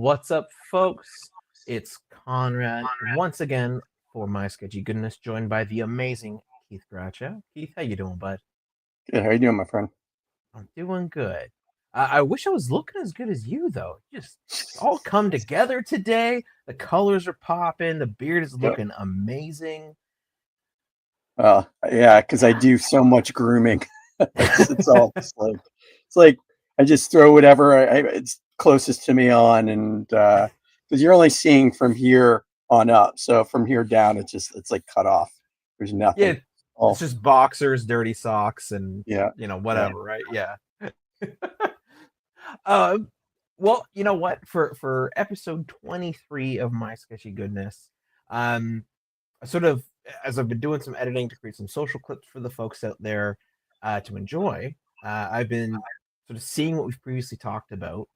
What's up, folks? It's Konrad once again for my Sketchy Goodness, joined by the amazing Keith Grachow. Keith, how you doing, bud? Good. How you doing, my friend? I'm doing good. I wish I was looking as good as you, though. Just all come together today. The colors are popping. The beard is Yep. looking amazing. Yeah, because I do so much grooming. It's all it's like I just throw whatever it's closest to me on, and because you're only seeing from here on up, so from here down, it's like cut off. There's Yeah, nothing. it's Oh, just boxers, dirty socks, and yeah, yeah. whatever, right? Yeah. Um, well, you know what? For episode 23 of My Sketchy Goodness, I sort of as I've been doing some editing to create some social clips for the folks out there to enjoy, I've been sort of seeing what we've previously talked about,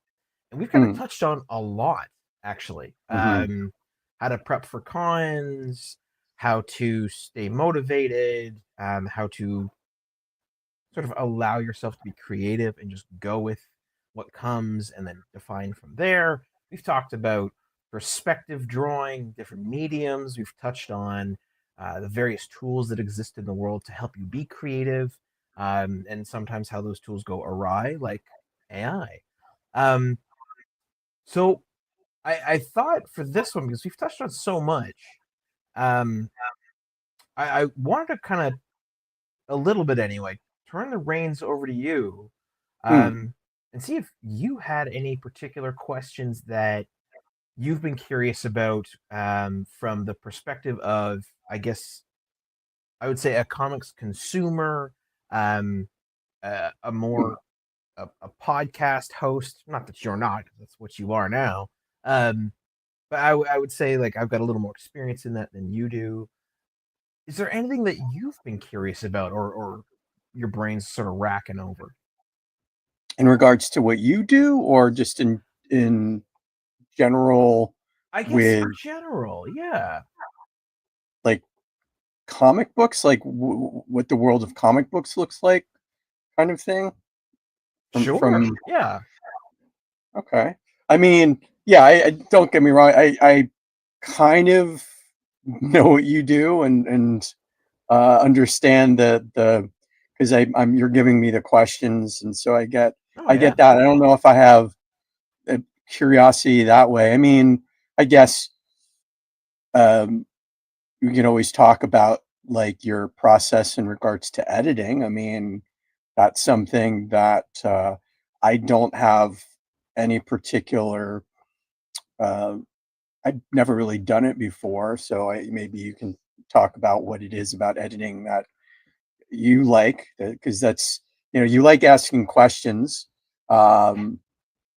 and we've kind of Mm, touched on a lot actually. mm-hmm. How to prep for cons, how to stay motivated, how to sort of allow yourself to be creative and just go with what comes and then define from there. We've talked about perspective drawing, different mediums. We've touched on the various tools that exist in the world to help you be creative, and sometimes how those tools go awry, like AI. Um, so I thought for this one, because we've touched on so much, um, I wanted to kind of, a little bit anyway, turn the reins over to you, Mm. um, and see if you had any particular questions that you've been curious about, from the perspective of, I guess, I would say a comics consumer, um, a more a podcast host. Not that you're not, 'cause that's what you are now. Um, but I would say like I've got a little more experience in that than you do. Is there anything that you've been curious about, or your brain's sort of racking over? In regards to what you do, or just in general, I guess with in general, yeah. like comic books, like what the world of comic books looks like, kind of thing. Sure. From Yeah. Okay. I mean, yeah, I don't get me wrong. I kind of know what you do, and understand the because I'm you're giving me the questions, and so Oh I yeah. get that. I don't know if I have a curiosity that way. I mean, I guess um, you can always talk about like your process in regards to editing. I mean, that's something that I don't have any particular. Uh, I've never really done it before, so maybe you can talk about what it is about editing that you like, because that's you like asking questions. Um,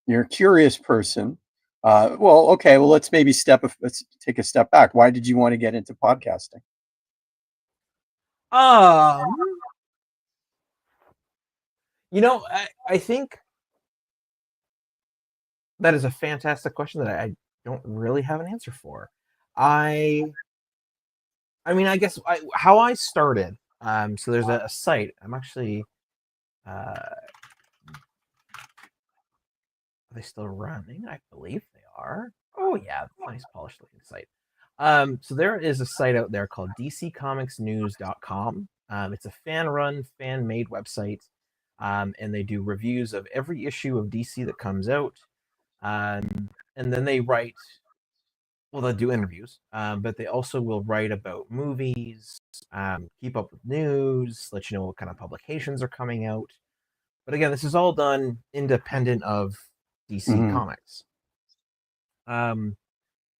you're a curious person. Well, okay, well let's take a step back. Why did you want to get into podcasting? Um, I think that is a fantastic question that I don't really have an answer for. I I mean, I guess how I started. So there's a site. I'm actually, are they still running? I believe they are. Oh yeah, nice polished looking site. So there is a site out there called dccomicsnews.com. It's a fan-run, fan-made website, and they do reviews of every issue of DC that comes out. And then they write, well, they'll do interviews, but they also will write about movies, keep up with news, let you know what kind of publications are coming out. But again, this is all done independent of DC Hmm. Comics. Um,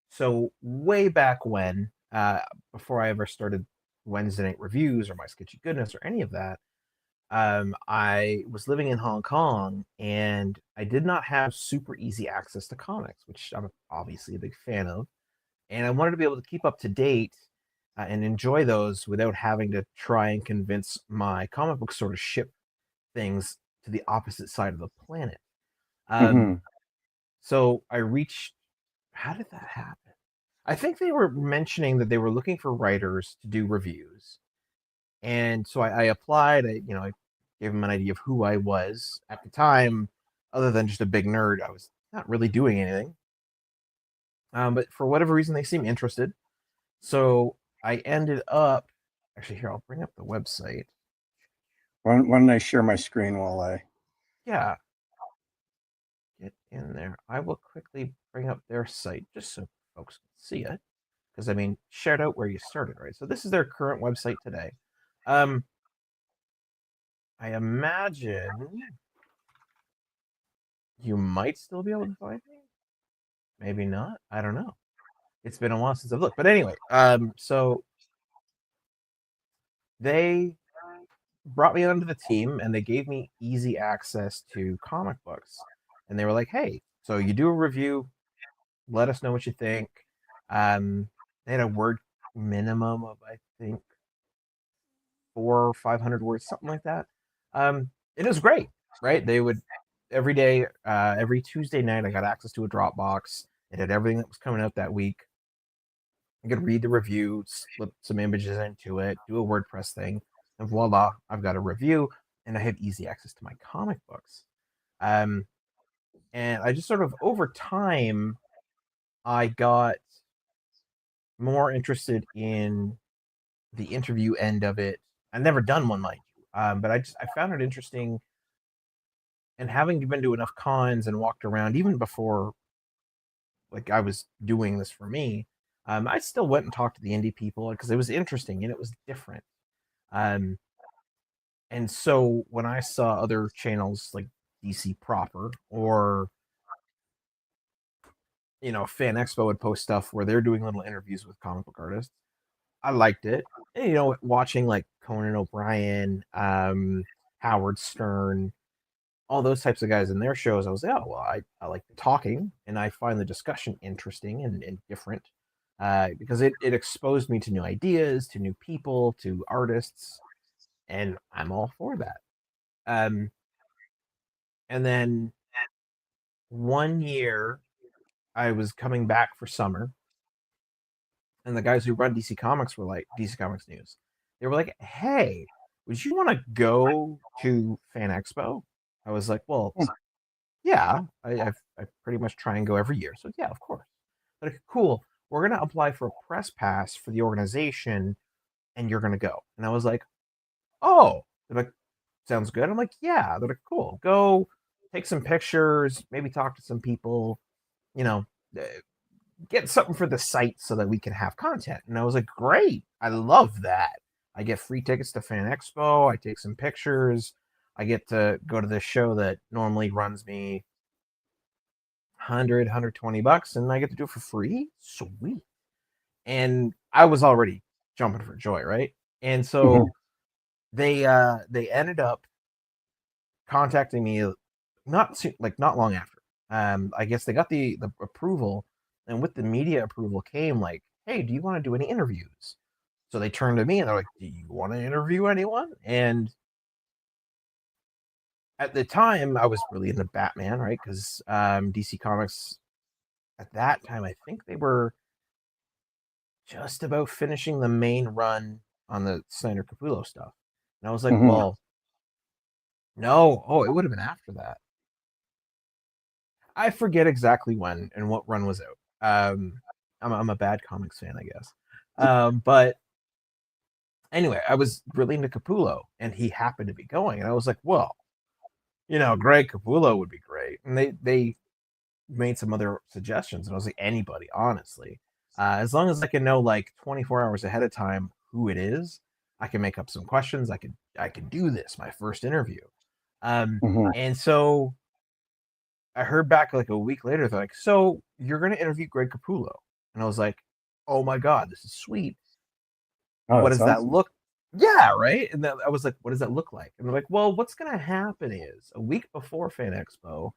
so way back when, before I ever started Wednesday Night Reviews or My Sketchy Goodness or any of that, I was living in Hong Kong and I did not have super easy access to comics, which I'm obviously a big fan of. And I wanted to be able to keep up to date, and enjoy those without having to try and convince my comic book store to ship things to the opposite side of the planet. Um, Hmm. so I reached. How did that happen? I think they were mentioning that they were looking for writers to do reviews, and so I applied. I gave them an idea of who I was at the time. Other than just a big nerd, I was not really doing anything. But for whatever reason, they seem interested. So I ended up actually here. I'll bring up the website. Why don't I share my screen while I? Yeah, get in there. I will quickly bring up their site just so folks can see it. Because I mean, shared out where you started, right? So this is their current website today. Um, I imagine you might still be able to find me. Maybe not. I don't know. It's been a while since I've looked. But anyway, so they brought me onto the team and they gave me easy access to comic books. And they were like, hey, so you do a review, let us know what you think. They had a word minimum of, I think, 400 or 500 words, something like that. It was great, right? They would every day, every Tuesday night, I got access to a Dropbox. It had everything that was coming out that week. I could read the review, slip some images into it, do a WordPress thing, and voila, I've got a review, and I have easy access to my comic books. Um, and I just sort of over time, I got more interested in the interview end of it. I've never done one, mind you, but I found it interesting. And having been to enough cons and walked around, even before like I was doing this for me, I still went and talked to the indie people because it was interesting and it was different. Um, and so when I saw other channels like DC Proper or Fan Expo would post stuff where they're doing little interviews with comic book artists, I liked it. And, watching like Conan O'Brien, Howard Stern, all those types of guys in their shows, I was like, oh, well, I like the talking and I find the discussion interesting and different because it exposed me to new ideas, to new people, to artists, and I'm all for that. Um, and then one year I was coming back for summer, and the guys who run DC Comics were like, DC Comics News, they were like, hey, would you want to go to Fan Expo? I was like, well, yeah, I pretty much try and go every year. So yeah, of course. But cool. We're gonna apply for a press pass for the organization, and you're gonna go. And I was like, oh, they're like, sounds good. I'm like, yeah. They're like, cool. Go take some pictures, maybe talk to some people. You know, uh, get something for the site so that we can have content. And I was like, great. I love that. I get free tickets to Fan Expo. I take some pictures. I get to go to this show that normally runs me 120 bucks and I get to do it for free. Sweet. And I was already jumping for joy, right? And Mhm. so they ended up contacting me not long after. I guess they got the approval, and with the media approval came like, hey, do you want to do any interviews? So they turned to me and they're like, do you want to interview anyone? And at the time I was really into Batman, right? Because DC Comics at that time, I think they were just about finishing the main run on the Snyder Capullo stuff. And I was like, Mhm. well, no. Oh, it would have been after that. I forget exactly when and what run was out. I'm a bad comics fan, I guess. But anyway, I was really into Capullo, and he happened to be going, and I was like, well, Greg Capullo would be great. And they made some other suggestions, and I was like, anybody, honestly, as long as I can know like 24 hours ahead of time who it is, I can make up some questions. I could do this my first interview. Mhm. And so I heard back like a week later. They're like, so you're going to interview Greg Capullo, and I was like, oh my god, this is sweet. Oh, What that's does that awesome. look? Yeah, right. And I was like, what does that look like? And they're like, well, what's going to happen is a week before Fan Expo,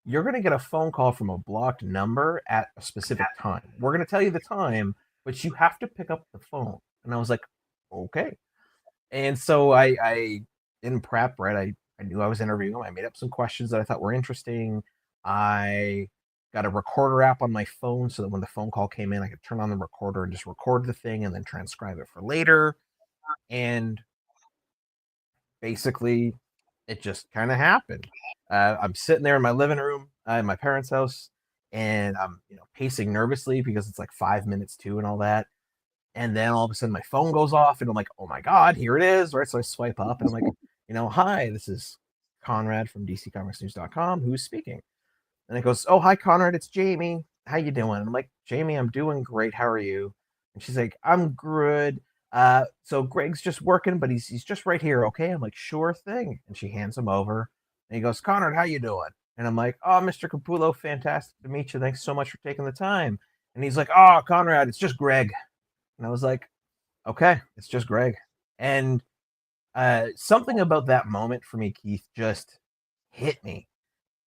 you're going to get a phone call from a blocked number at a specific time. We're going to tell you the time, but you have to pick up the phone. And I was like, okay. And so I in prep, right? I knew I was interviewing him. I made up some questions that I thought were interesting. I got a recorder app on my phone so that when the phone call came in, I could turn on the recorder and just record the thing and then transcribe it for later. And basically, it just kind of happened. I'm sitting there in my living room in my parents' house, and I'm pacing nervously because it's like 5 minutes to and all that. And then all of a sudden my phone goes off and I'm like, oh my God, here it is. Right. So I swipe up and I'm like, hi, this is Konrad from DCComicsNews.com. Who's speaking? And it goes, oh, hi, Konrad. It's Jamie. How you doing? I'm like, Jamie, I'm doing great. How are you? And she's like, I'm good. So Greg's just working, but he's just right here. Okay. I'm like, sure thing. And she hands him over and he goes, Konrad, how you doing? And I'm like, oh, Mr. Capullo, fantastic to meet you. Thanks so much for taking the time. And he's like, oh, Konrad, it's just Greg. And I was like, okay, it's just Greg. And something about that moment for me, Keith, just hit me.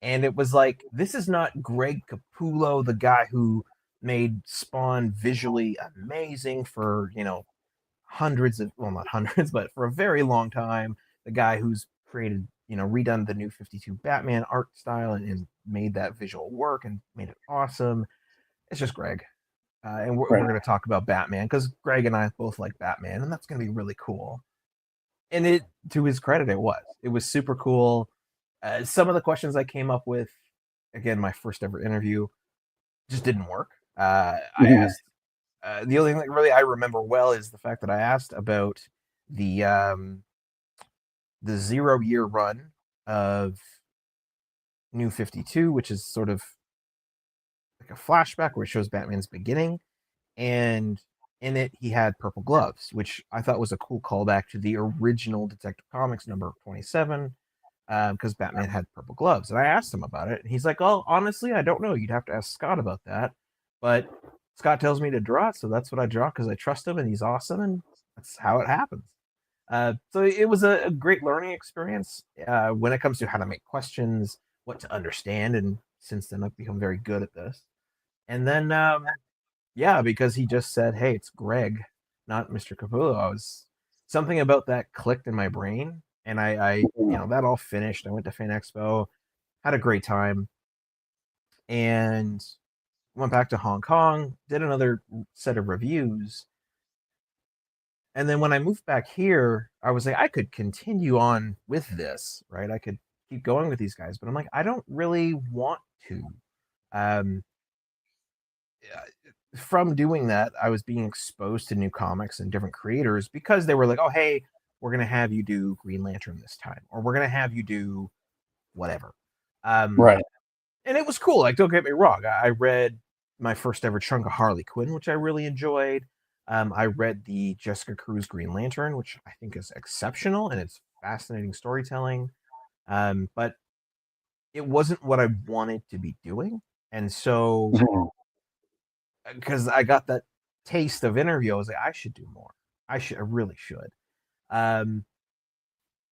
And it was like, this is not Greg Capullo, the guy who made Spawn visually amazing for, hundreds of, well, not hundreds, but for a very long time. The guy who's created, redone the new 52 Batman art style and made that visual work and made it awesome. It's just Greg. And we're Right. going to talk about Batman because Greg and I both like Batman, and that's going to be really cool. And it, to his credit, it was super cool. Some of the questions I came up with, again, my first ever interview, just didn't work. I asked, the only thing that really I remember well is the fact that I asked about the 0 year run of New 52, which is sort of like a flashback where it shows Batman's beginning. And in it, he had purple gloves, which I thought was a cool callback to the original Detective Comics number 27, because Batman had purple gloves. And I asked him about it, and he's like, "Oh, honestly, I don't know. You'd have to ask Scott about that." But Scott tells me to draw it, so that's what I draw because I trust him and he's awesome, and that's how it happens. So it was a great learning experience when it comes to how to make questions, what to understand, and since then I've become very good at this. And then yeah, because he just said, "Hey, it's Greg, not Mr. Capullo." I was something about that clicked in my brain, and that all finished. I went to Fan Expo, had a great time, and went back to Hong Kong, did another set of reviews, and then when I moved back here, I was like, I could continue on with this, right? I could keep going with these guys, but I'm like, I don't really want to. Um, from doing that, I was being exposed to new comics and different creators because they were like, "Oh, hey, we're gonna have you do Green Lantern this time, or we're gonna have you do whatever." Um, Right. and it was cool. Like, don't get me wrong. I read my first ever chunk of Harley Quinn, which I really enjoyed. I read the Jessica Cruz Green Lantern, which I think is exceptional and it's fascinating storytelling. But it wasn't what I wanted to be doing, and so Mhm. because I got that taste of interview, I was like, I should do more. I really should. Um,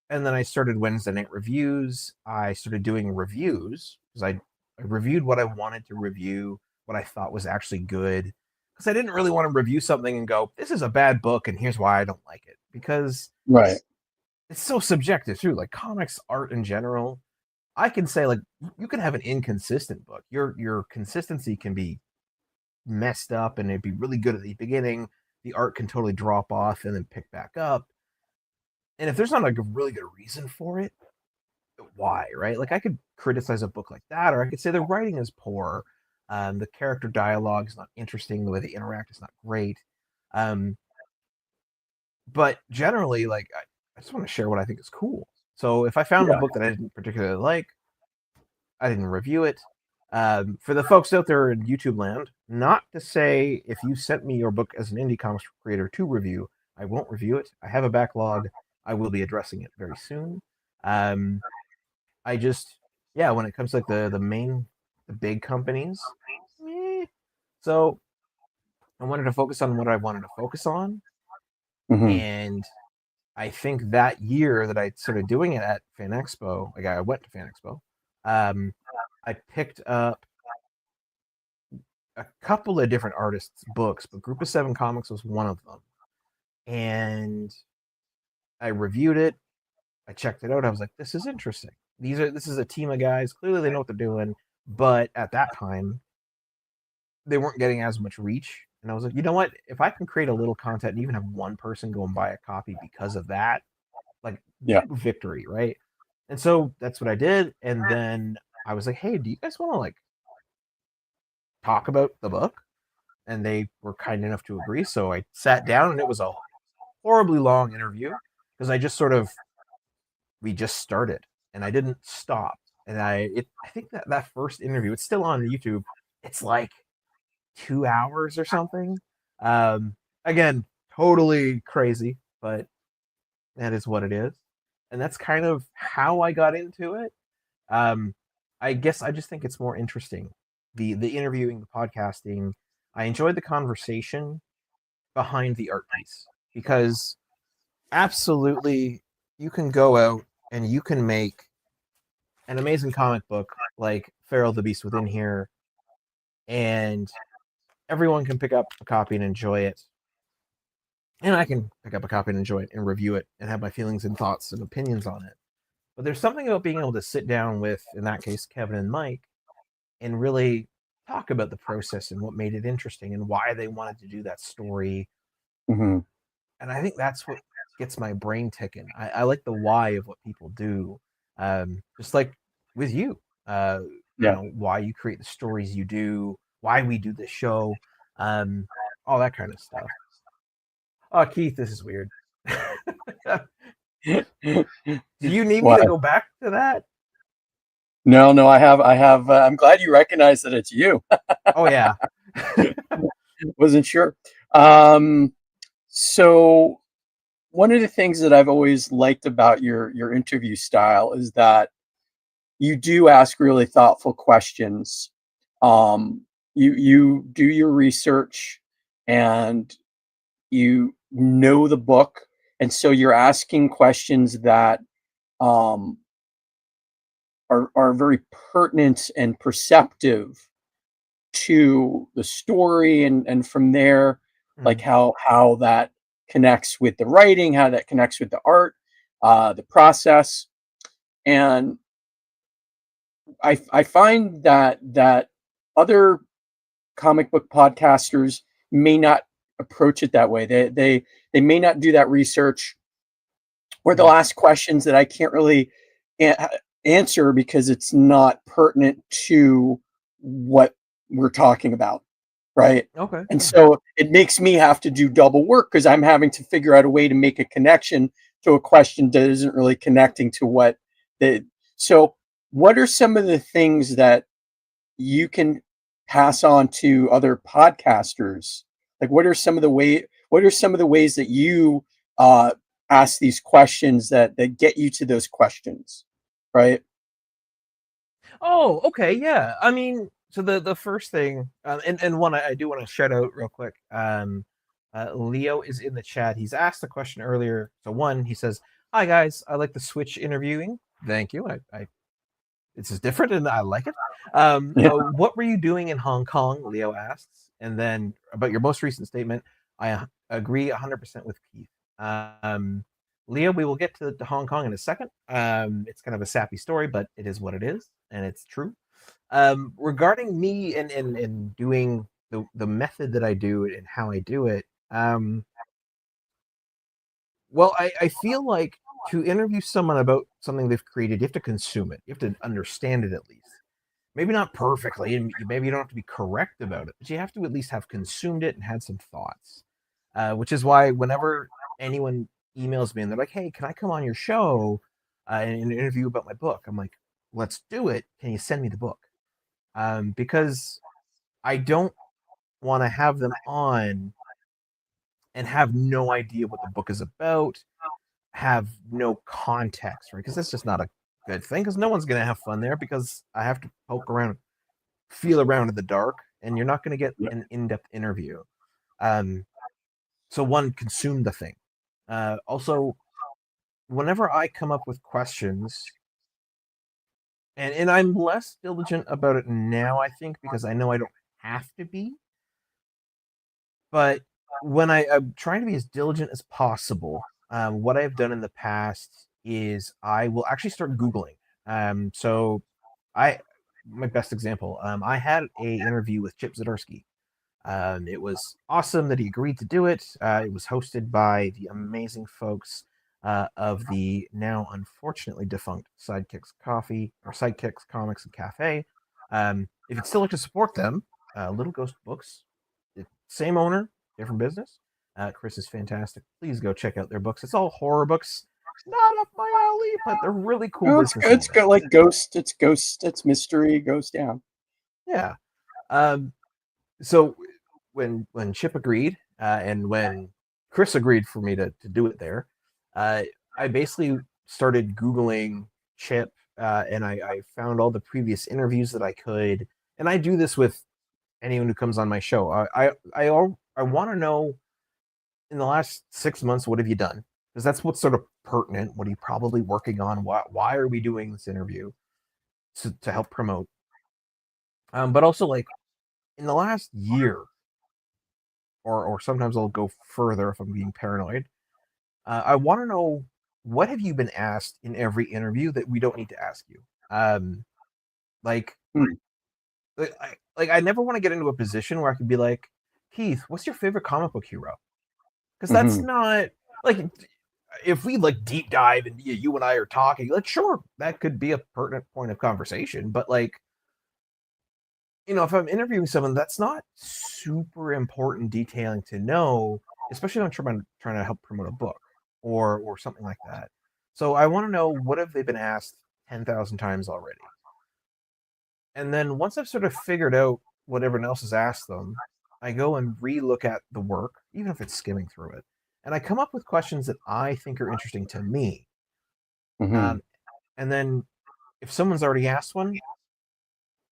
and then I started Wednesday night reviews. I started doing reviews because I reviewed what I wanted to review, what I thought was actually good. Because I didn't really want to review something and go, this is a bad book and here's why I don't like it. Because Right. it's so subjective too. Like comics art in general, I can say like you can have an inconsistent book. Your consistency can be messed up and it'd be really good at the beginning. The art can totally drop off and then pick back up. And if there's not like a really good reason for it, why, right? Like I could criticize a book like that, or I could say the writing is poor, the character dialogue is not interesting, the way they interact is not great. Um, but generally, like I just want to share what I think is cool. So if I found a Yeah. book that I didn't particularly like, I didn't review it. For the folks out there in YouTube land, not to say if you sent me your book as an indie comics creator to review, I won't review it. I have a backlog. I will be addressing it very soon. Um, I just, yeah, when it comes to like the big companies, eh. So I wanted to focus on what I wanted to focus on, Hmm. and I think that year that I started doing it at Fan Expo, like I went to Fan Expo, um, I picked up a couple of different artists' books, but Group of Seven Comics was one of them. And I reviewed it. I checked it out. I was like, this is interesting. This is a team of guys. Clearly they know what they're doing. But at that time, they weren't getting as much reach. And I was like, you know what? If I can create a little content and even have one person go and buy a copy because of that, like Yeah. victory, right? And so that's what I did. And then I was like, hey, do you guys want to like talk about the book, and they were kind enough to agree. So I sat down, and it was a horribly long interview because we just started, and I didn't stop. And I think that first interview, it's still on YouTube. It's like 2 hours or something. Again, totally crazy, but that is what it is. And that's kind of how I got into it. Um, I guess I just think it's more interesting. The interviewing, the podcasting. I enjoyed the conversation behind the art piece because absolutely you can go out and you can make an amazing comic book like Feral the Beast Within here, and everyone can pick up a copy and enjoy it. And I can pick up a copy and enjoy it and review it and have my feelings and thoughts and opinions on it. But there's something about being able to sit down with, in that case, Kevin and Mike, and really talk about the process and what made it interesting and why they wanted to do that story. Mm-hmm. And I think that's what gets my brain ticking. I like the why of what people do. Just like with you, Yeah. why you create the stories you do, why we do this show, all that kind of stuff. Oh, Keith, this is weird. Do you need me Why? to go back to that? No, I have. I'm glad you recognize that it's you. Oh yeah. Wasn't sure. So one of the things that I've always liked about your interview style is that you do ask really thoughtful questions. You do your research, and you know the book, and so you're asking questions that um, are very pertinent and perceptive to the story, and from there, like Mhm. how that connects with the writing, how that connects with the art, the process. And I find that other comic book podcasters may not approach it that way. They may not do that research, or they'll Mhm. ask questions that I can't really answer because it's not pertinent to what we're talking about, right? Okay. And Yeah. so it makes me have to do double work because I'm having to figure out a way to make a connection to a question that isn't really connecting to what the. So, what are some of the things that you can pass on to other podcasters? Like, what are some of the ways that you uh, ask these questions that get you to those questions, right? Oh, okay. Yeah. I mean, so the first thing, and one I do want to shout out real quick. Leo is in the chat. He's asked a question earlier. So one, he says, "Hi guys, I like the Switch interviewing. Thank you. I this is different and I like it. Yeah. What were you doing in Hong Kong?" Leo asks, and then about your most recent statement, I agree 100% with Keith. Um, Leo, we will get to Hong Kong in a second. It's kind of a sappy story, but it is what it is, and it's true. Regarding me and doing the method that I do and how I do it, well, I feel like to interview someone about something they've created, you have to consume it. You have to understand it at least. Maybe not perfectly, and maybe you don't have to be correct about it, but you have to at least have consumed it and had some thoughts. Which is why whenever anyone emails me and they're like, "Hey, can I come on your show and interview about my book?" I'm like, "Let's do it. Can you send me the book?" Because I don't want to have them on and have no idea what the book is about, have no context, right? Because that's just not a good thing. Because no one's gonna have fun there because I have to poke around, feel around in the dark, and you're not gonna get Yeah. an in-depth interview. Um, so one, consume the thing. Also, whenever I come up with questions, and I'm less diligent about it now, I think, because I know I don't have to be. But when I'm trying to be as diligent as possible, what I've done in the past is I will actually start Googling. So I, my best example, I had a interview with Chip Zdarsky. It was awesome that he agreed to do it. It was hosted by the amazing folks of the now unfortunately defunct Sidekicks Coffee or Sidekicks Comics and Cafe. If you'd still like to support them, Little Ghost Books. Same owner, different business. Chris is fantastic. Please go check out their books. It's all horror books. Not up my alley, but they're really cool No, business. it's got like ghost. It's mystery. Ghost down. Yeah. So when Chip agreed, and when Chris agreed for me to do it there, I basically started Googling Chip, and I found all the previous interviews that I could. And I do this with anyone who comes on my show. I want to know, in the last 6 months, what have you done? Because that's what's sort of pertinent. What are you probably working on? Why are we doing this interview to help promote? But also, like, in the last year, or sometimes I'll go further if I'm being paranoid. I want to know, what have you been asked in every interview that we don't need to ask you? Like, Hmm. I never want to get into a position where I could be like, Keith, what's your favorite comic book hero? Because that's not like, if we like deep dive and you and I are talking, like, sure, that could be a pertinent point of conversation, but like, if I'm interviewing someone, that's not super important detailing to know, especially when I'm trying to help promote a book or something like that. So I want to know, what have they been asked 10,000 times already? And then once I've sort of figured out what everyone else has asked them, I go and re-look at the work, even if it's skimming through it, and I come up with questions that I think are interesting to me. And then if someone's already asked one,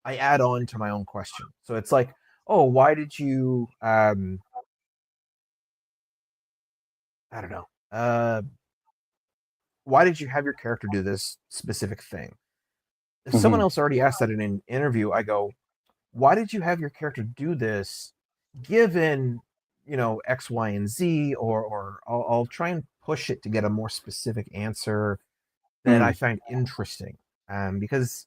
I add on to my own question. So it's like, oh, why did you I don't know. Why did you have your character do this specific thing? If someone else already asked that in an interview, I go, why did you have your character do this given, X, Y, and Z, or I'll try and push it to get a more specific answer that I find interesting. Because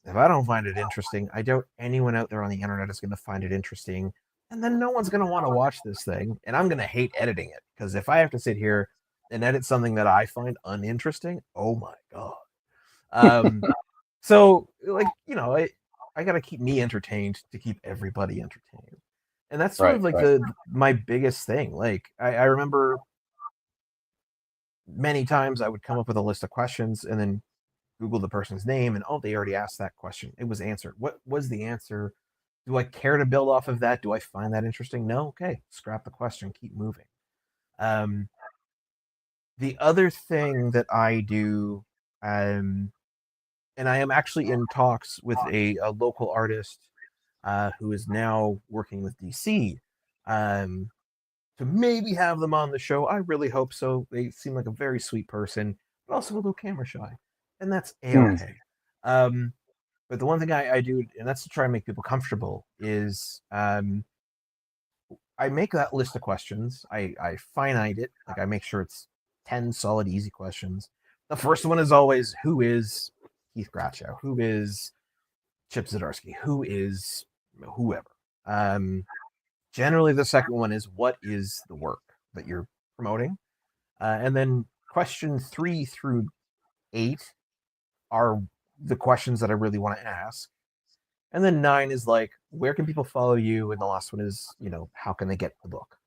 if I don't find it interesting, I doubt anyone out there on the internet is going to find it interesting. And then no one's going to want to watch this thing. And I'm going to hate editing it. Because if I have to sit here and edit something that I find uninteresting, oh my God. So, like, I got to keep me entertained to keep everybody entertained. And that's sort of like my biggest thing. Like, I remember many times I would come up with a list of questions and then Google the person's name, and oh, they already asked that question. It was answered. What was the answer? Do I care to build off of that? Do I find that interesting? No. Okay, scrap the question. Keep moving. The other thing that I do, and I am actually in talks with a local artist who is now working with DC, to maybe have them on the show. I really hope so. They seem like a very sweet person, but also a little camera shy, and that's a-okay. But the one thing I do, and that's to try and make people comfortable, is I make that list of questions. I finite it. Like, I make sure it's 10 solid, easy questions. The first one is always, who is Keith Grachow? Who is Chip Zdarsky? Who is whoever? Generally, the second one is, what is the work that you're promoting? And then question 3 through 8 are the questions that I really want to ask. And then 9 is like, where can people follow you? And the last one is, how can they get the book?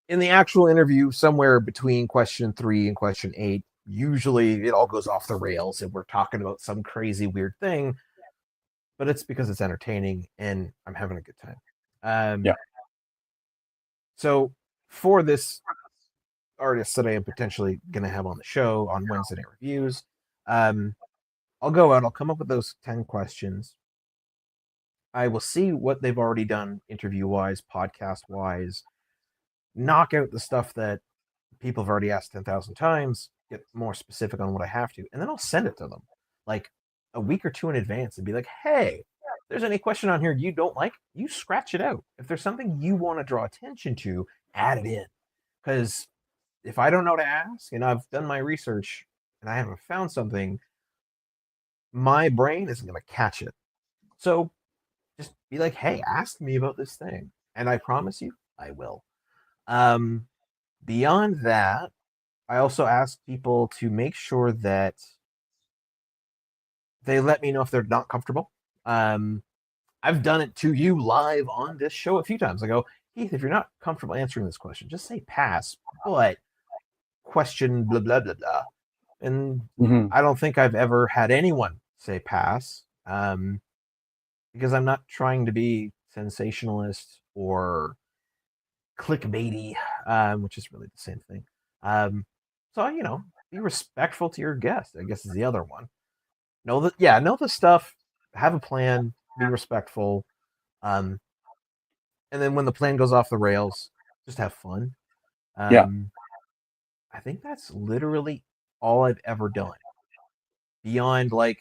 In the actual interview, somewhere between question 3 and question 8, usually it all goes off the rails and we're talking about some crazy weird thing, but it's because it's entertaining and I'm having a good time. So for this artist that I am potentially going to have on the show on Wednesday Night Reviews, I'll go out, I'll come up with those 10 questions. I will see what they've already done interview-wise, podcast-wise, knock out the stuff that people have already asked 10,000 times, get more specific on what I have to, and then I'll send it to them like a week or two in advance and be like, hey, if there's any question on here you don't like, you scratch it out. If there's something you want to draw attention to, add it in. Because if I don't know to ask and I've done my research and I haven't found something, my brain isn't going to catch it. So just be like, hey, ask me about this thing. And I promise you, I will. Beyond that, I also ask people to make sure that they let me know if they're not comfortable. I've done it to you live on this show a few times. I go, Keith, if you're not comfortable answering this question, just say pass. But question blah blah blah blah. And Mhm. I don't think I've ever had anyone say pass, because I'm not trying to be sensationalist or clickbaity, which is really the same thing. So be respectful to your guest, I guess, is the other one. Know the stuff, have a plan, be respectful, and then when the plan goes off the rails, just have fun. Yeah. I think that's literally all I've ever done. Beyond like,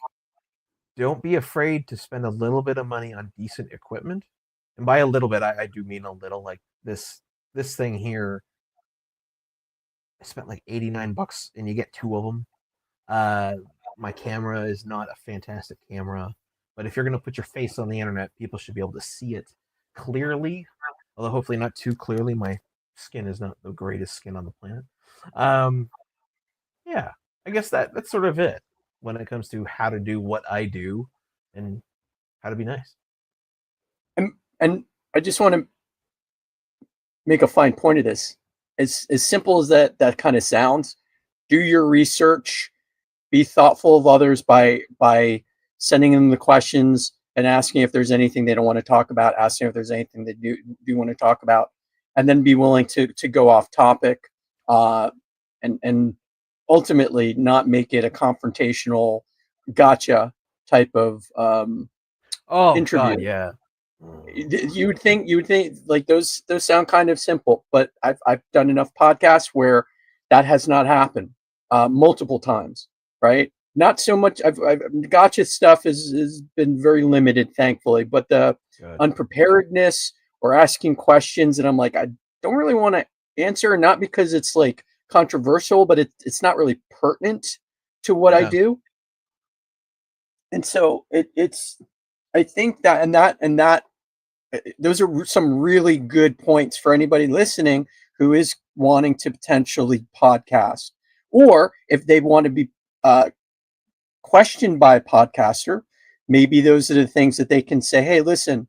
don't be afraid to spend a little bit of money on decent equipment. And by a little bit, I do mean a little. Like this thing here, I spent like $89 and you get two of them. Uh, my camera is not a fantastic camera, but if you're going to put your face on the internet, people should be able to see it clearly, although hopefully not too clearly. My skin is not the greatest skin on the planet. Um, yeah, I guess that's sort of it when it comes to how to do what I do and how to be nice. And I just want to make a fine point of this. As simple as that kind of sounds, do your research, be thoughtful of others by sending them the questions and asking if there's anything they don't want to talk about, asking if there's anything they do want to talk about, and then be willing to go off topic, and ultimately not make it a confrontational gotcha type of Oh interview. God, yeah. You would think like those sound kind of simple, but I've done enough podcasts where that has not happened multiple times, right? Not so much. I've gotcha stuff has been very limited, thankfully, but the Good. unpreparedness or asking questions, and I'm like, I don't really want to answer, not because it's like controversial, but it's not really pertinent to what I Yeah. do, and so it's. I think that those are some really good points for anybody listening who is wanting to potentially podcast, or if they want to be questioned by a podcaster, maybe those are the things that they can say, hey, listen,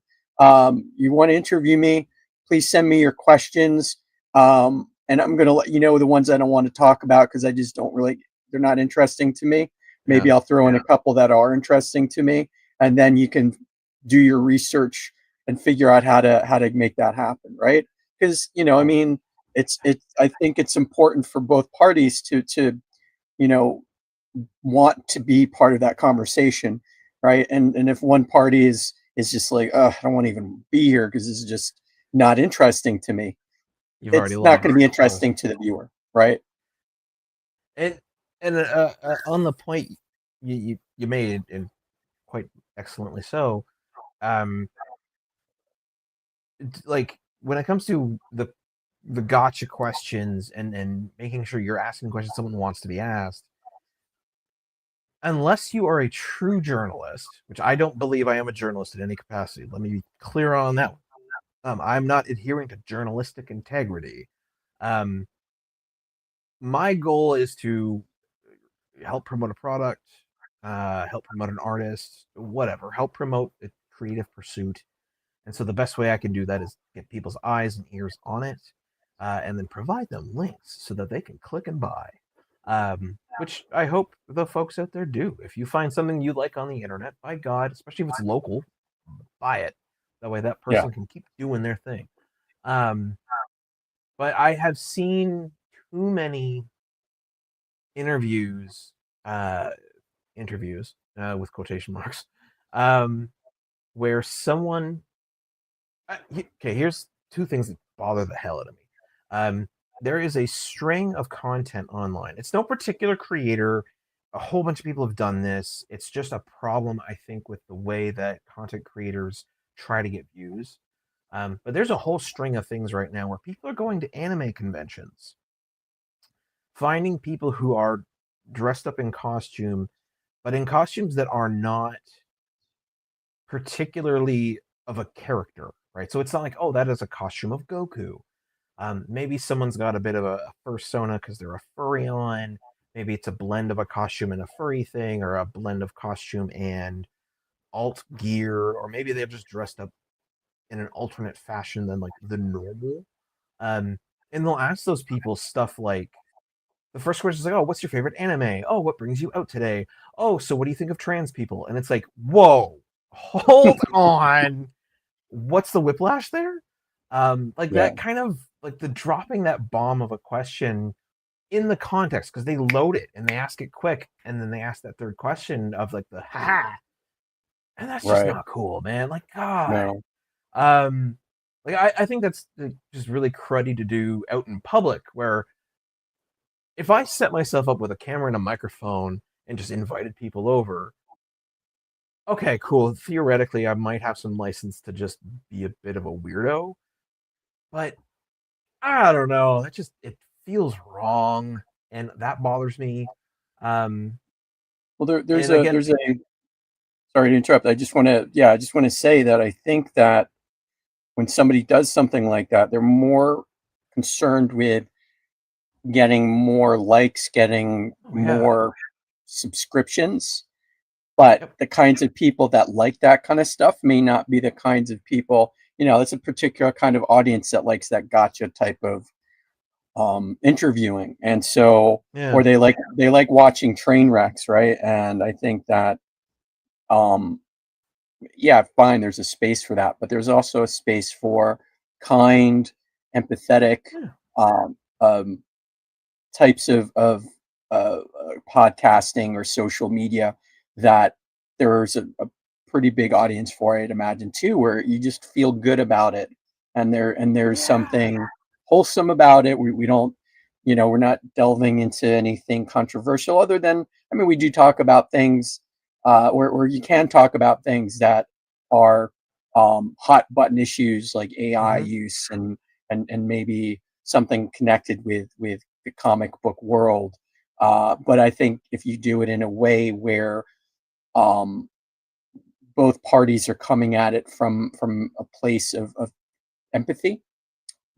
you want to interview me, please send me your questions, and I'm going to let you know the ones I don't want to talk about because I just don't really, they're not interesting to me. Maybe Yeah. I'll throw in a couple that are interesting to me, and then you can do your research and figure out how to make that happen, right? Because I mean, I think it's important for both parties to you know want to be part of that conversation, right? And if one party is just like, I don't want to even be here because this is just not interesting to me, You've already it's not going to lost. be So, interesting to the viewer, right? and on the point you made, and quite excellently so, um, like when it comes to the gotcha questions and making sure you're asking questions someone wants to be asked, unless you are a true journalist, which I don't believe I am a journalist in any capacity. Let me be clear on that one. I'm not adhering to journalistic integrity. Um, my goal is to help promote a product, help promote an artist, whatever, help promote a creative pursuit. And so the best way I can do that is get people's eyes and ears on it, and then provide them links so that they can click and buy. Which I hope the folks out there do. If you find something you like on the internet, by God, especially if it's local, buy it. That way that Yeah. person can keep doing their thing. Um, but I have seen too many interviews, uh, with quotation marks, um, where someone. Okay, here's two things that bother the hell out of me. Um, there is a string of content online. It's no particular creator. A whole bunch of people have done this. It's just a problem, I think, with the way that content creators try to get views. But there's a whole string of things right now where people are going to anime conventions, finding people who are dressed up in costume, but in costumes that are not particularly of a character, right? So it's not like, oh, that is a costume of Goku. Maybe someone's got a bit of a fursona because they're a furry on. Maybe it's a blend of a costume and a furry thing, or a blend of costume and alt gear, or maybe they've just dressed up in an alternate fashion than like the normal. Um, and they'll ask those people stuff like, the first question is like, "Oh, what's your favorite anime? Oh, what brings you out today? Oh, so what do you think of trans people?" And it's like, "Whoa, hold on, what's the whiplash there?" Like Yeah. that kind of like the dropping that bomb of a question in the context, because they load it and they ask it quick, and then they ask that third question of like the ha, and that's just Right. not cool, man. Like God, No. um, like I think that's just really cruddy to do out in public, where if I set myself up with a camera and a microphone and just invited people over, okay, cool. Theoretically, I might have some license to just be a bit of a weirdo, but I don't know. That just it feels wrong, and that bothers me. Um, Well, and again, there's a sorry to interrupt. I just want to say that I think that when somebody does something like that, they're more concerned with getting more likes, getting oh yeah, more subscriptions. But yep, the kinds of people that like that kind of stuff may not be the kinds of people, it's a particular kind of audience that likes that gotcha type of interviewing. And so, yeah, or they like watching train wrecks, right? And I think that, um, yeah, fine, there's a space for that, but there's also a space for kind, empathetic, yeah, um, um, types of podcasting or social media that there's a pretty big audience for, I'd imagine too, where you just feel good about it, and there's yeah, something wholesome about it. We don't, we're not delving into anything controversial, other than, I mean, we do talk about things where you can talk about things that are hot button issues like AI hmm use, and maybe something connected with the comic book world. But I think if you do it in a way where um, both parties are coming at it from a place of empathy,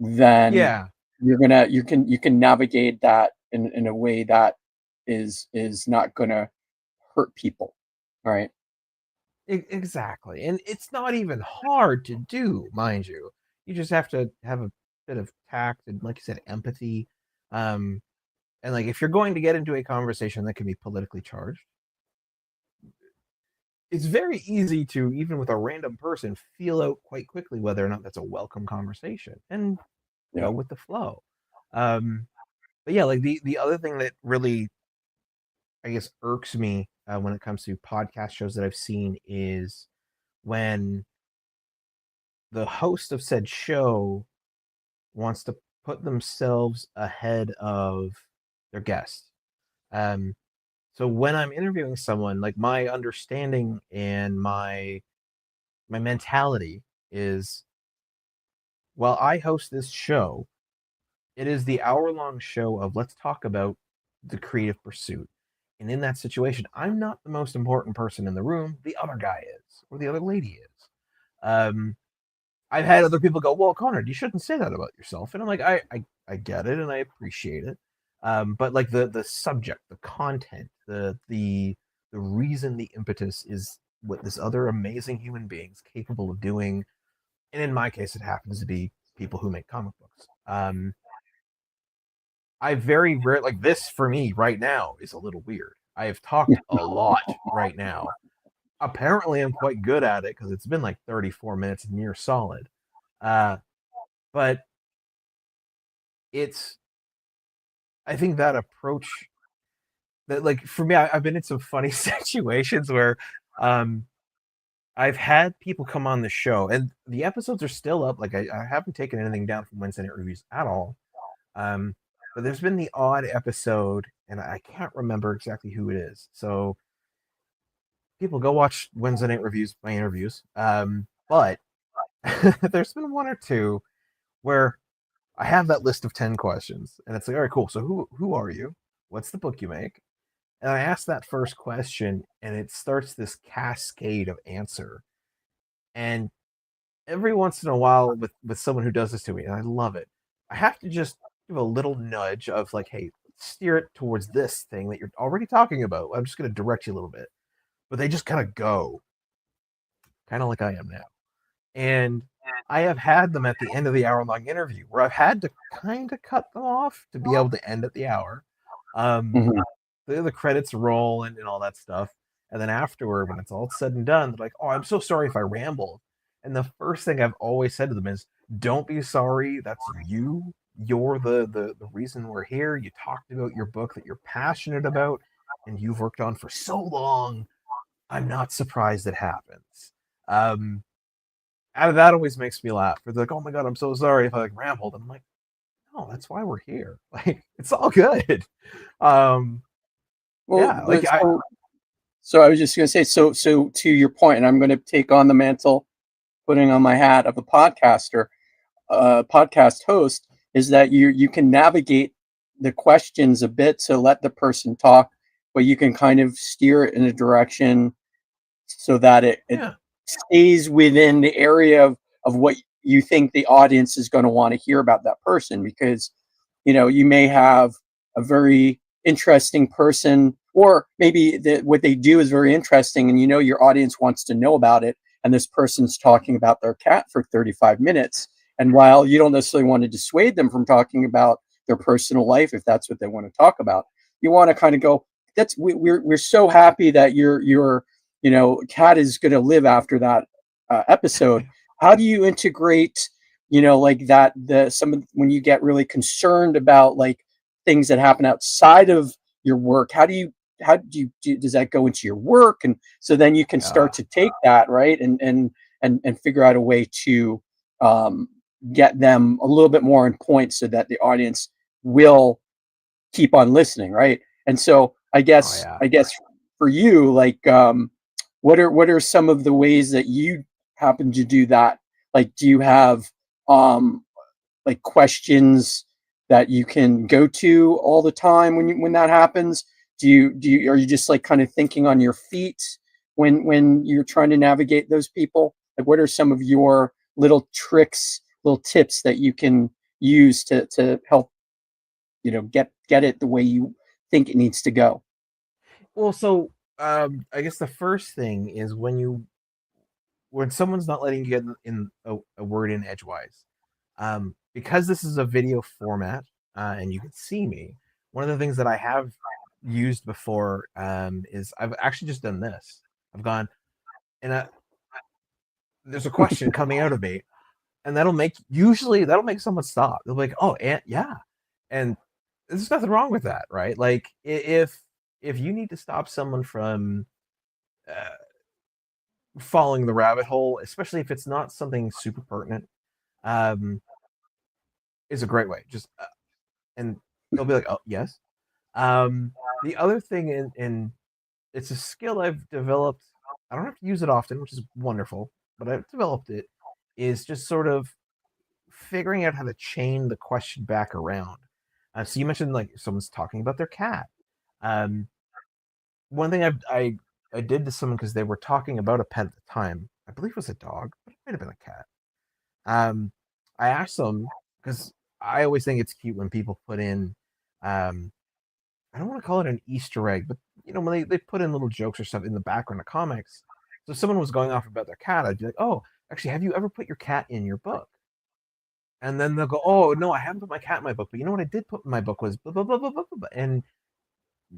then yeah. you can navigate that in a way that is not gonna hurt people. All right. Exactly. And it's not even hard to do, mind you. You just have to have a bit of tact and, like you said, empathy. Um, and like if you're going to get into a conversation that can be politically charged, it's very easy to, even with a random person, feel out quite quickly whether or not that's a welcome conversation and Yeah. go with the flow. Um, but yeah, like the other thing that really, I guess, irks me when it comes to podcast shows that I've seen is when the host of said show wants to put themselves ahead of their guest. Um, so when I'm interviewing someone, like my understanding and my mentality is, while I host this show, it is the hour-long show of let's talk about the creative pursuit. And in that situation, I'm not the most important person in the room. The other guy is, or the other lady is. Um, I've had other people go, "Well, Konrad, you shouldn't say that about yourself," and I'm like, I get it and I appreciate it, but like the subject, the content, the reason, the impetus is what this other amazing human being's capable of doing, and in my case, it happens to be people who make comic books. I very rare like this for me right now is a little weird. I have talked a lot right now. Apparently, I'm quite good at it because it's been like 34 minutes near solid. Uh, but it's I think that approach that like for me, I've been in some funny situations where um I've had people come on the show and the episodes are still up. Like I haven't taken anything down from Wednesday Night Reviews at all. Um, but there's been the odd episode, and I can't remember exactly who it is. So people go watch Wednesday Night Reviews, my interviews. But there's been one or two where I have that list of 10 questions, and it's like, all right, cool. So who are you? What's the book you make? And I ask that first question, and it starts this cascade of answer. And every once in a while, with someone who does this to me, and I love it, I have to just give a little nudge of like, hey, steer it towards this thing that you're already talking about. I'm just going to direct you a little bit, but they just kind of go. kind of like I am now. And I have had them at the end of the hour-long interview where I've had to kind of cut them off to be able to end at the hour. Um, Mhm. the credits roll and all that stuff. And then afterward, when it's all said and done, they're like, "Oh, I'm so sorry if I rambled." And the first thing I've always said to them is, "Don't be sorry. That's you. You're the reason we're here. You talked about your book that you're passionate about and you've worked on for so long. I'm not surprised it happens." Um, and that always makes me laugh. They're like, "Oh my god, I'm so sorry if I like rambled." I'm like, "No, that's why we're here. Like, it's all good." Um, Well, yeah, like I so I was just going to say, so to your point, and I'm going to take on the mantle, putting on my hat of a podcaster, podcast host, is that you can navigate the questions a bit to let the person talk, but you can kind of steer it in a direction so that it yeah, stays within the area of what you think the audience is going to want to hear about that person. Because you may have a very interesting person, or maybe what they do is very interesting, and your audience wants to know about it, and this person's talking about their cat for 35 minutes. And while you don't necessarily want to dissuade them from talking about their personal life, if that's what they want to talk about, you want to kind of go, we're so happy that your cat is going to live after that episode. How do you integrate like that, when you get really concerned about like things that happen outside of your work? Does that go into your work? And so then you can start yeah. to take that, right, and figure out a way to um, get them a little bit more in point so that the audience will keep on listening, right? And so I Oh guess yeah. I guess for you, like, what are some of the ways that you happen to do that? Like, do you have um like questions that you can go to all the time when that happens? Are you just like kind of thinking on your feet when you're trying to navigate those people? Like, what are some of your little tricks, little tips that you can use to help get it the way you think it needs to go? Well, so I guess the first thing is when someone's not letting you get in a word in edgewise. Because this is a video format and you can see me. One of the things that I have used before is I've actually just done this. I've gone and there's a question coming out of me, and that'll make someone stop. They'll be like, "Oh, and yeah," and there's nothing wrong with that, right? Like if you need to stop someone from uh, following the rabbit hole, especially if it's not something super pertinent, um, is a great way. Just and they'll be like, "Oh, yes." The other thing, and it's a skill I've developed. I don't have to use it often, which is wonderful, but I've developed it. Is just sort of figuring out how to chain the question back around. So you mentioned like someone's talking about their cat. Um, one thing I did to someone because they were talking about a pet at the time. I believe it was a dog, but it might have been a cat. Um, I asked them because I always think it's cute when people put in. I don't want to call it an Easter egg, but when they put in little jokes or stuff in the background of comics. So if someone was going off about their cat, I'd be like, "Oh, actually, have you ever put your cat in your book?" And then they'll go, "Oh no, I haven't put my cat in my book, but you know what I did put in my book was blah blah blah blah blah blah." And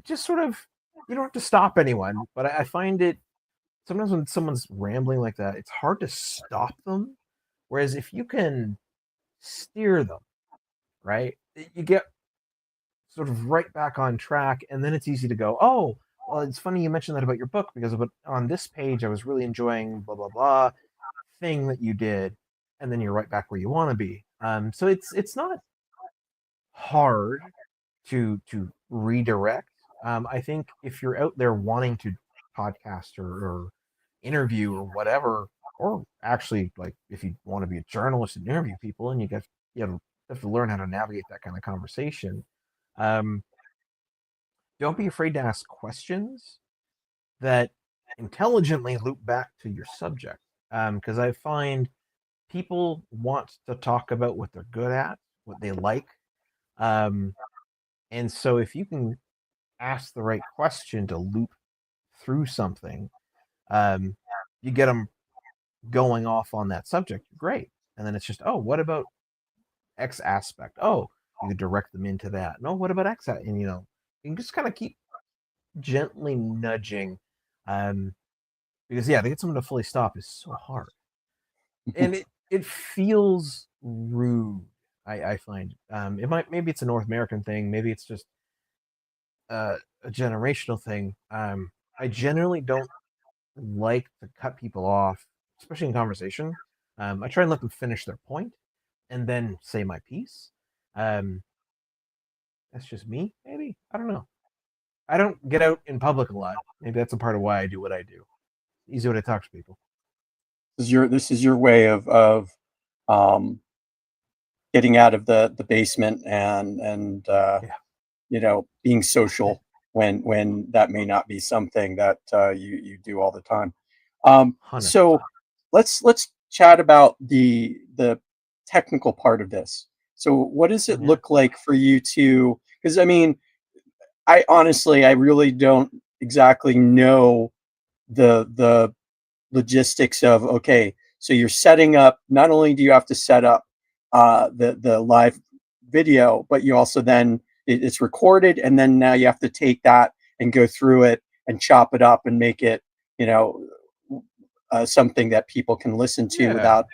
just sort of, you don't have to stop anyone, but I find it sometimes when someone's rambling like that, it's hard to stop them. Whereas if you can steer them, right, you get sort of right back on track, and then it's easy to go, "Oh, well, it's funny you mentioned that about your book because on this page I was really enjoying blah blah blah thing that you did," and then you're right back where you want to be. So it's not hard to redirect. I think if you're out there wanting to podcast or interview or whatever, or actually like if you want to be a journalist and interview people, and you have to learn how to navigate that kind of conversation. Um, don't be afraid to ask questions that intelligently loop back to your subject. Because I find people want to talk about what they're good at, what they like. Um, and so if you can ask the right question to loop through something, um, you get them going off on that subject, great. And then it's just, oh, what about X aspect? Oh, you could direct them into that. No, what about X? And you can just kind of keep gently nudging, um, because yeah, to get someone to fully stop is so hard, and it feels rude. I find maybe it's a North American thing, maybe it's just a generational thing. I generally don't like to cut people off, especially in conversation. I try and let them finish their point, and then say my piece. Um, that's just me, maybe. I don't know. I don't get out in public a lot. Maybe that's a part of why I do what I do. Easy way to talk to people. This is your way of um, getting out of the basement and Yeah, being social when that may not be something that you do all the time. 100%. So let's chat about the technical part of this. So what does it Yeah. look like for you to? Because I mean, I really don't exactly know the logistics of, okay, so you're setting up, not only do you have to set up the live video, but you also then it's recorded, and then now you have to take that and go through it and chop it up and make it, you know something that people can listen to Yeah. without,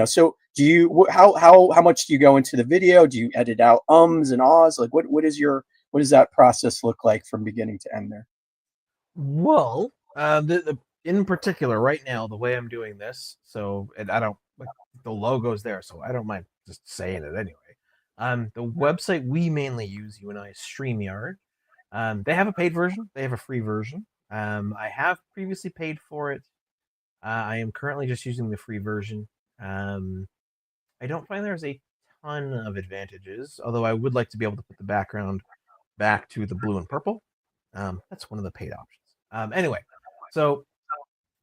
so do you, how much do you go into the video? Do you edit out ums and ahs? Like what does that process look like from beginning to end there? Well, the in particular right now, the way I'm doing this, so and I don't like the logo's there, so I don't mind just saying it anyway. The website we mainly use, you and I, is StreamYard. They have a paid version, they have a free version. I have previously paid for it. I am currently just using the free version. Um, I don't find there's a ton of advantages, although I would like to be able to put the background back to the blue and purple. That's one of the paid options. Anyway, so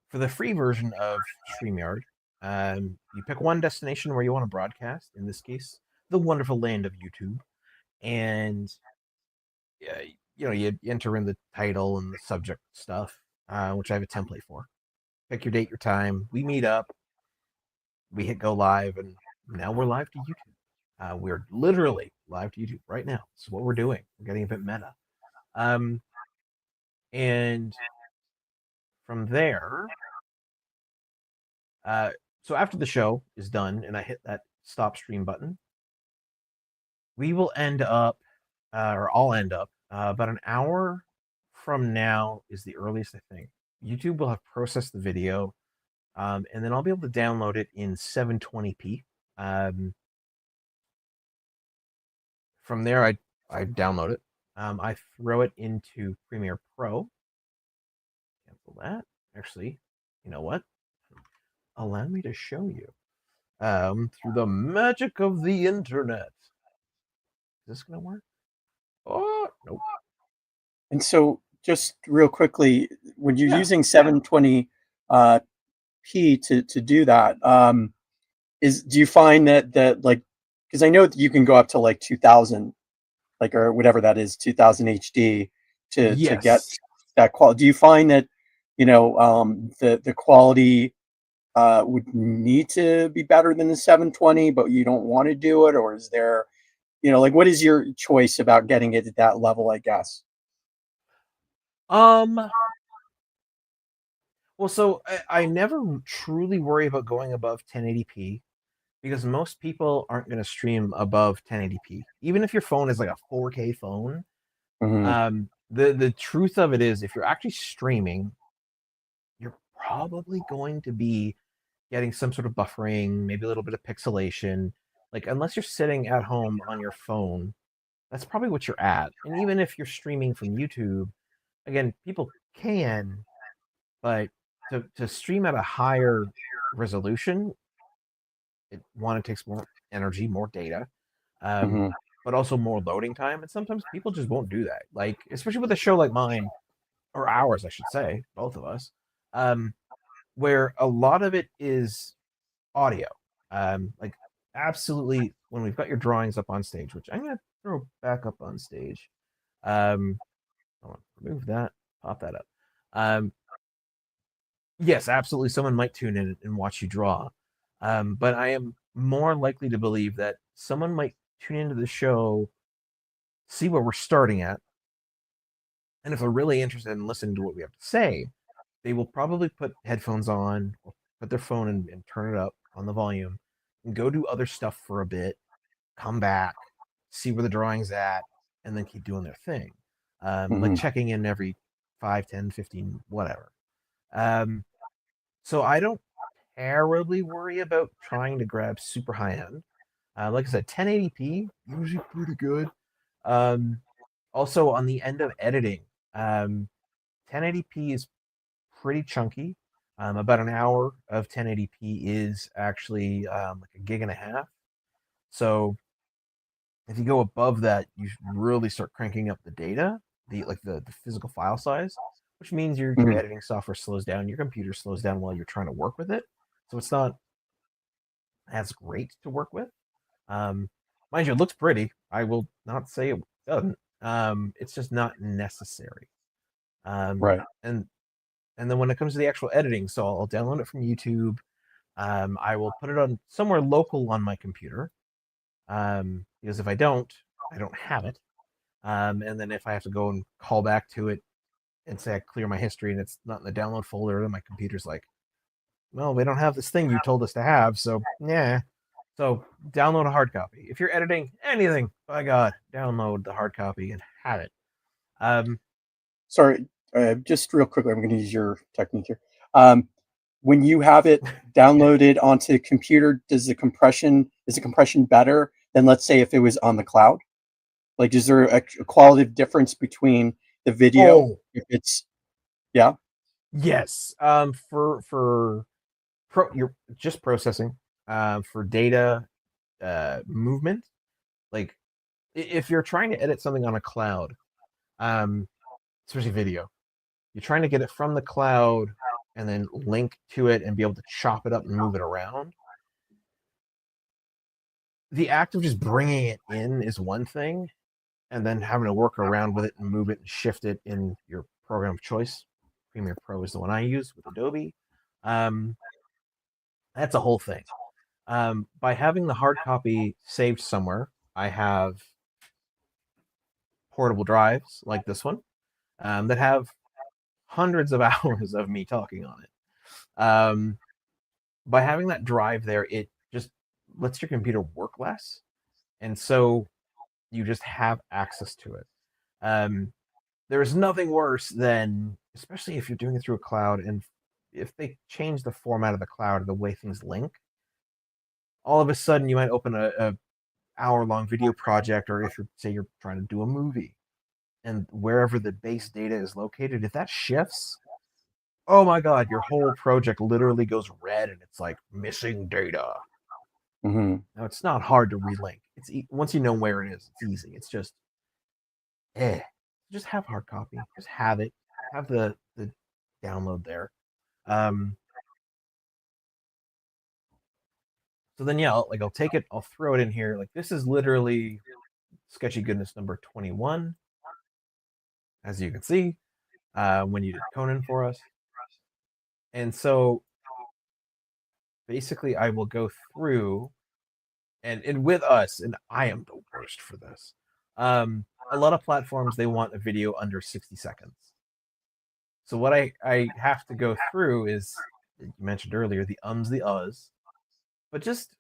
for the free version of StreamYard, you pick one destination where you want to broadcast, in this case, the wonderful land of YouTube. And you enter in the title and the subject stuff, which I have a template for. Pick your date, your time. We meet up, we hit go live, and now we're live to YouTube. We're literally live to YouTube right now. This is what we're doing. We're getting a bit meta. Um, and from there, uh, so after the show is done and I hit that stop stream button, we will end up, or I'll end up, about an hour from now is the earliest, I think. YouTube will have processed the video, and then I'll be able to download it in 720p. Um, from there, I download it. I throw it into Premiere Pro. Cancel that. Actually, you know what? Allow me to show you. Through the magic of the internet. Is this gonna work? Oh nope. And so, just real quickly, when you're Yeah. using 720 uh, p to do that, is do you find that like, because I know that you can go up to like 2000, like, or whatever that is, 2000 HD to get Yes. that quality. Do you find that the quality would need to be better than the 720, but you don't want to do it, or is there, like, what is your choice about getting it at that level? I guess. Um. Well, so I never truly worry about going above 1080p because most people aren't going to stream above 1080p. Even if your phone is like a 4K phone, Hmm. the truth of it is, if you're actually streaming, you're probably going to be getting some sort of buffering, maybe a little bit of pixelation. Like, unless you're sitting at home on your phone, that's probably what you're at. And even if you're streaming from YouTube, again, people can, but to stream at a higher resolution, it takes more energy, more data, um, Hmm. but also more loading time. And sometimes people just won't do that. Like, especially with a show like mine, or ours, I should say, both of us, um, where a lot of it is audio. Like, absolutely, when we've got your drawings up on stage, which I'm gonna throw back up on stage. Um, hold on, remove that, pop that up. Um, Yes, absolutely. Someone might tune in and watch you draw. But I am more likely to believe that someone might tune into the show, see where we're starting at, and if they're really interested in listening to what we have to say, they will probably put headphones on or put their phone and turn it up on the volume and go do other stuff for a bit, come back, see where the drawing's at, and then keep doing their thing. Like Hmm. checking in every 5, 10, 15, whatever. Um, so I don't terribly worry about trying to grab super high end. Like I said, 1080p usually pretty good. Um, Also on the end of editing, 1080p is pretty chunky. About an hour of 1080p is actually like a gig and a half. So if you go above that, you should really start cranking up the data, the physical file size, which means your Hmm. editing software slows down, your computer slows down while you're trying to work with it. So it's not as great to work with. Um, Mind you, it looks pretty. I will not say it doesn't. It's just not necessary. Um, Right. and and then when it comes to the actual editing, so I'll download it from YouTube. I will put it on somewhere local on my computer. Because if I don't have it. And then if I have to go and call back to it and say I clear my history and it's not in the download folder, then my computer's like, well, we don't have this thing you told us to have, so yeah. So download a hard copy. If you're editing anything, by God, download the hard copy and have it. Um, Sorry, just real quickly, I'm going to use your technique here. Um, when you have it downloaded onto the computer, is the compression better than, let's say, if it was on the cloud? Like, is there a qualitative difference between the video oh if it's yeah? yes. You're just processing. For data movement, like if you're trying to edit something on a cloud, um, especially video, you're trying to get it from the cloud and then link to it and be able to chop it up and move it around. The act of just bringing it in is one thing, and then having to work around with it and move it and shift it in your program of choice. Premiere Pro is the one I use with Adobe. Um, that's a whole thing. By having the hard copy saved somewhere, I have portable drives like this one that have hundreds of hours of me talking on it. By having that drive there, it just lets your computer work less. And so you just have access to it. Um, there is nothing worse than, especially if you're doing it through a cloud, and if they change the format of the cloud or the way things link, all of a sudden you might open a hour-long video project, or if you're trying to do a movie, and wherever the base data is located, if that shifts, oh my God, your whole project literally goes red and it's like missing data. Hmm. Now it's not hard to relink. Once you know where it is, it's easy. It's just eh. Just have hard copy. Just have it. Have the download there. Um, so then yeah, I'll take it. I'll throw it in here. Like this is literally Sketchy Goodness number 21, as you can see, when you did Conan for us. And so basically, I will go through and with us, and I am the worst for this. A lot of platforms they want a video under 60 seconds. So what I have to go through is, you mentioned earlier, the ums, the uhs, but just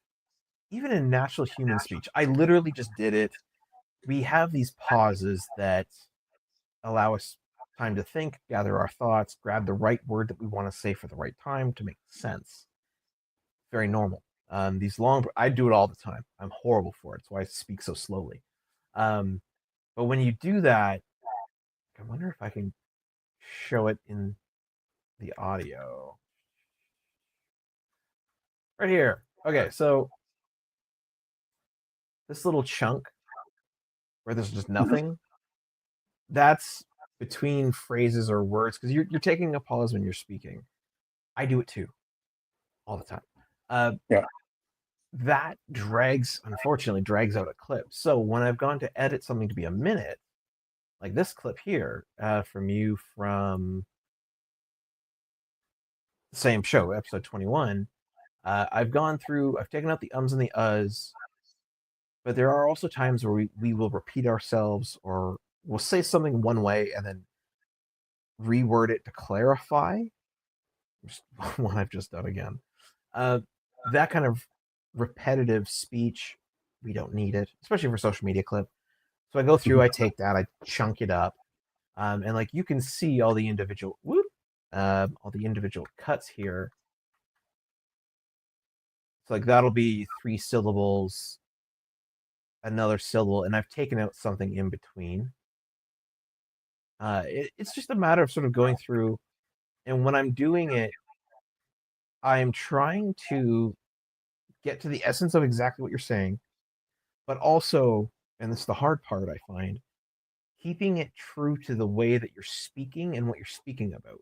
even in natural human speech, I literally just did it. We have these pauses that allow us time to think, gather our thoughts, grab the right word that we want to say for the right time to make sense. Very normal. These long, I do it all the time. I'm horrible for it. That's why I speak so slowly. Um, but when you do that, I wonder if I can show it in the audio right here. Okay, so this little chunk where there's just nothing, that's between phrases or words because you're taking a pause when you're speaking. I do it too, all the time. Uh, Yeah. that unfortunately, drags out a clip. So when I've gone to edit something to be a minute, like this clip here from you from same show, episode 21, I've taken out the ums and the uhs, but there are also times where we will repeat ourselves or we'll say something one way and then reword it to clarify. One I've just done again. That kind of repetitive speech, we don't need it, especially for social media clip. So I go through, I take that, I chunk it up, and like you can see all the individual cuts here. So like that'll be 3 syllables, another syllable, and I've taken out something in between. It's just a matter of sort of going through, and when I'm doing it, I'm trying to get to the essence of exactly what you're saying, but also, and this is the hard part I find, keeping it true to the way that you're speaking and what you're speaking about.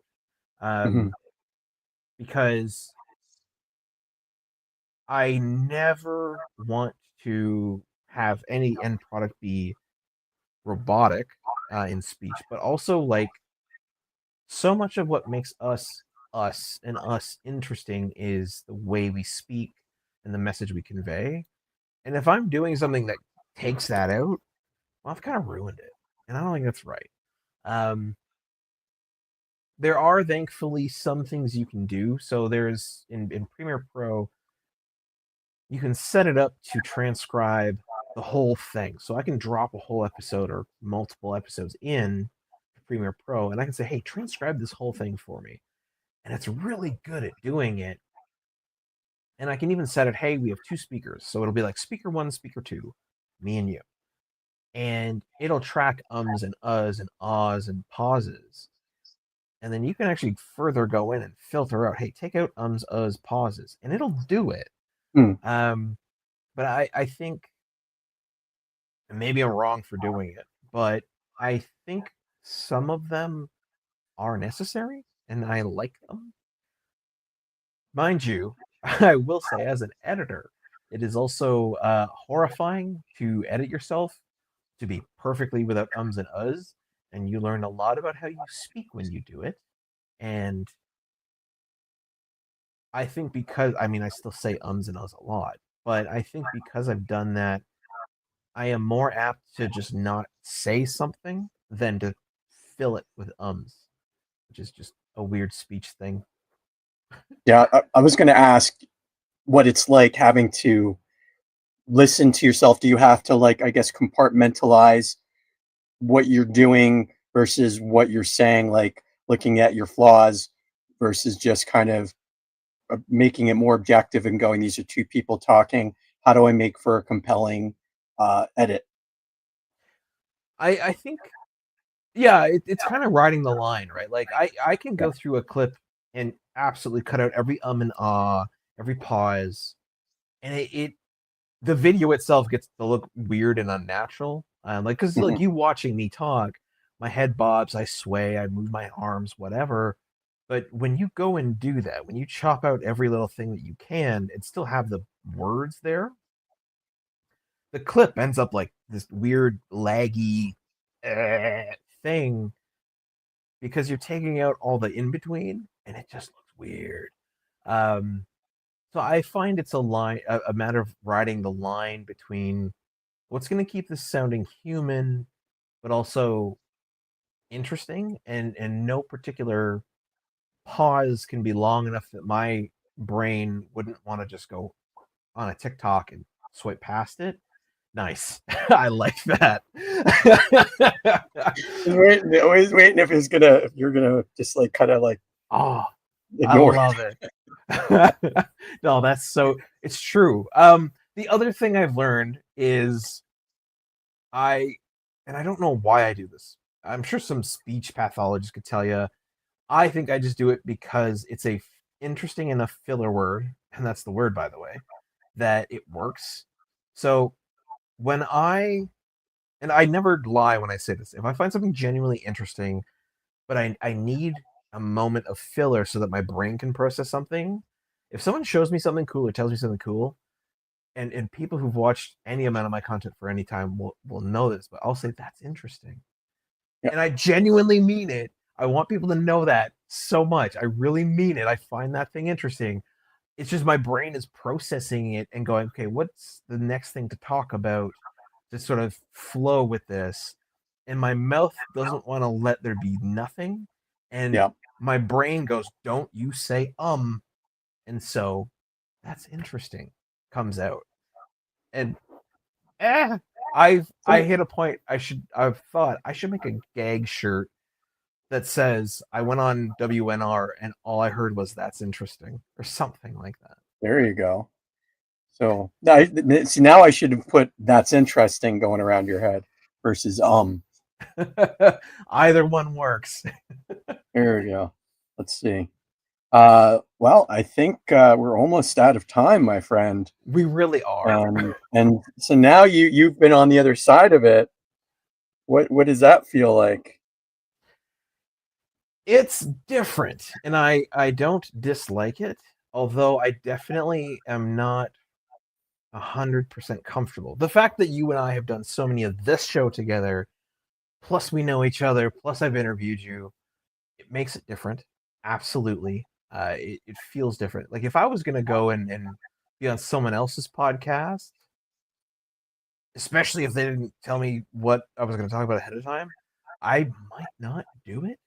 Mhm. Because I never want to have any end product be robotic in speech, but also like so much of what makes us us and us interesting is the way we speak and the message we convey. And if I'm doing something that takes that out, well, I've kind of ruined it, and I don't think that's right. Um, there are thankfully some things you can do. So there's in Premiere Pro, you can set it up to transcribe the whole thing. So I can drop a whole episode or multiple episodes in Premiere Pro, and I can say, "Hey, transcribe this whole thing for me," and it's really good at doing it. And I can even set it, "Hey, we have 2 speakers," so it'll be like speaker 1, speaker 2, me and you, and it'll track ums and uhs and ahs and pauses. And then you can actually further go in and filter out, hey, take out ums, uhs, pauses, and it'll do it. Mm. But I think, and maybe I'm wrong for doing it, but I think some of them are necessary and I like them. Mind you, I will say, as an editor, it is also horrifying to edit yourself to be perfectly without ums and uhs. And you learn a lot about how you speak when you do it. And I think because I mean I still say ums and uhs a lot, but I think because I've done that, I am more apt to just not say something than to fill it with ums, which is just a weird speech thing. Yeah, I was going to ask what it's like having to listen to yourself. Do you have to, like, I guess, compartmentalize what you're doing versus what you're saying, like looking at your flaws versus just kind of making it more objective and going, these are 2 people talking. How do I make for a compelling edit? I think yeah, it's kind of riding the line, right? Like I can Yeah. go through a clip and absolutely cut out every and ah, every pause, and it the video itself gets to look weird and unnatural. Like, because Mhm. like you watching me talk, my head bobs, I sway, I move my arms, whatever. But when you go and do that, when you chop out every little thing that you can and still have the words there, the clip ends up like this weird laggy thing because you're taking out all the in between and it just looks weird. Um, so I find it's a matter of riding the line between what's going to keep this sounding human, but also interesting, and no particular pause can be long enough that my brain wouldn't want to just go on a TikTok and swipe past it. Nice. I like that. Always waiting if you're gonna just like kind of like Oh, I ignore love it. No, that's so it's true. The other thing I've learned is I and I don't know why I do this. I'm sure some speech pathologist could tell you. I think I just do it because it's a interesting enough filler word, and that's the word, by the way, that it works. So when and I never lie when I say this, if I find something genuinely interesting, but I need a moment of filler so that my brain can process something, if someone shows me something cool or tells me something cool, and people who've watched any amount of my content for any time will know this, but I'll say that's interesting. yeah. And I genuinely mean it. I want people to know that so much. I really mean it. I find that thing interesting. It's just my brain is processing it and going, okay, what's the next thing to talk about to sort of flow with this? And my mouth doesn't want to let there be nothing. And Yeah. my brain goes, don't you say and so that's interesting comes out. And I So hit a point I've thought I should make a gag shirt that says I went on WNR and all I heard was that's interesting or something like there you go. So see, now I should have put that's interesting going around your head versus that. Either one works. There we go. Let's see. Well, I think we're almost out of time, my friend. We really are. And so now you've been on the other side of it. What does that feel like? It's different and I don't dislike it, although I definitely am not 100% comfortable. The fact that you and I have done so many of this show together, plus we know each other, plus I've interviewed you, it makes it different. Absolutely. It feels different. Like if I was going to go and be on someone else's podcast, especially if they didn't tell me what I was going to talk about ahead of time, I might not do it.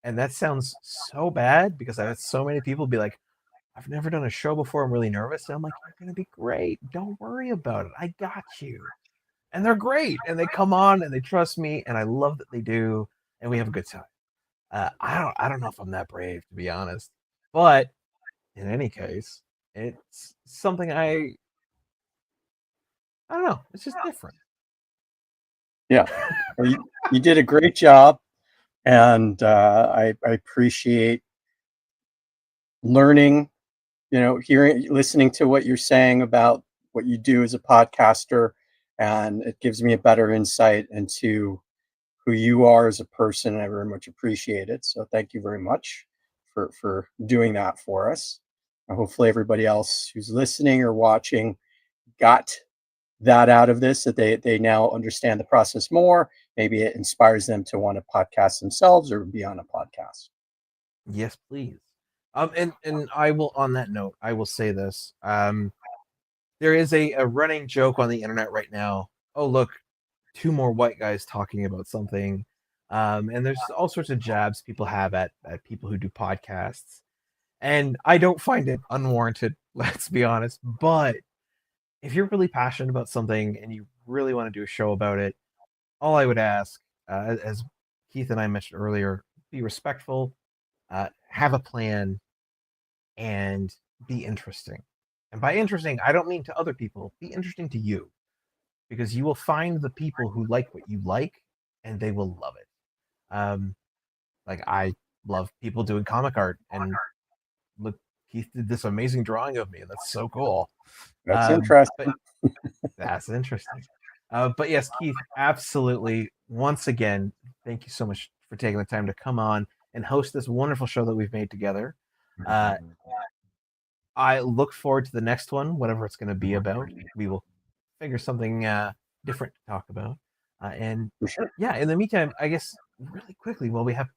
And that sounds so bad because I had so many people be like, I've never done a show before. I'm really nervous. And I'm like, you're going to be great. Don't worry about it. I got you. And they're great. And they come on and they trust me. And I love that they do. And we have a good time. I don't know if I'm that brave, to be honest. But in any case, it's something I don't know. It's just different. Yeah, well, you did a great job, and I appreciate learning. Listening to what you're saying about what you do as a podcaster, and it gives me a better insight into who you are as a person, and I very much appreciate it. So thank you very much for doing that for us. And hopefully everybody else who's listening or watching got that out of this, that they now understand the process more. Maybe it inspires them to want to podcast themselves or be on a podcast. Yes, please. And I will, on that note, I will say this. There is a running joke on the internet right now. Oh, look, two more white guys talking about something. And there's all sorts of jabs people have at people who do podcasts. And I don't find it unwarranted, let's be honest. But if you're really passionate about something and you really want to do a show about it, all I would ask, as Keith and I mentioned earlier, be respectful, have a plan, and be interesting. And by interesting, I don't mean to other people, be interesting to you because you will find the people who like what you like and they will love it. Like I love people doing comic art and look, Keith did this amazing drawing of me and that's so cool. That's But interesting. that's interesting. But yes, Keith, absolutely. Once again, thank you so much for taking the time to come on and host this wonderful show that we've made together. Uh, I look forward to the next one, whatever it's going to be about. We will figure something different to talk about. And For sure. yeah, in the meantime, I guess really quickly, while we have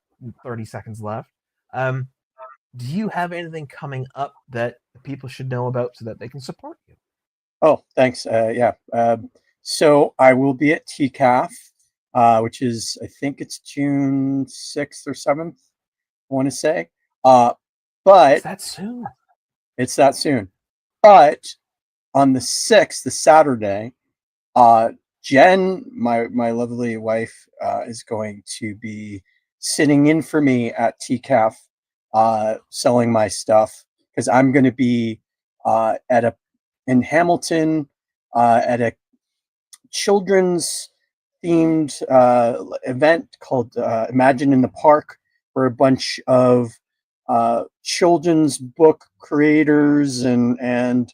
30 seconds left, um, do you have anything coming up that people should know about so that they can support you? Oh, thanks. Yeah. So I will be at TCAF, which is, I think it's June 6th or 7th, I want to say. Is But that soon? it's that soon. But on the 6th, the Saturday, Jen, my lovely wife, is going to be sitting in for me at TCAF, selling my stuff because I'm going to be in Hamilton at a children's themed event called Imagine in the Park, where a bunch of children's book creators and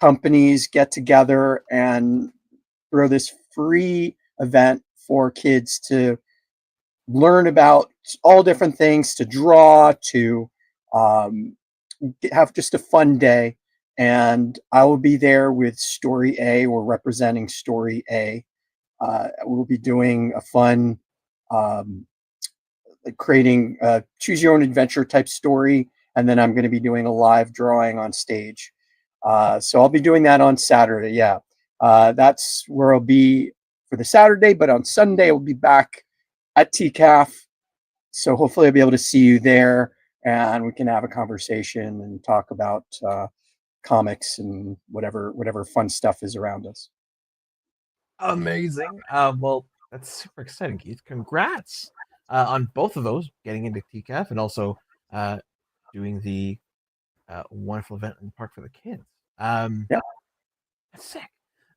companies get together and throw this free event for kids to learn about all different things, to draw, to um, have just a fun day. And I will be there with Story A. We're representing Story A. We'll be doing a fun um, creating a choose your own adventure type story. And then I'm going to be doing a live drawing on stage. So I'll be doing that on Saturday. Yeah. That's where I'll be for the Saturday, but on Sunday I'll be back at TCAF. So hopefully I'll be able to see you there and we can have a conversation and talk about comics and whatever fun stuff is around us. Amazing. Well, that's super exciting, Keith. Congrats on both of those, getting into TCAF and also doing the wonderful event in the park for the kids. Yeah. That's sick.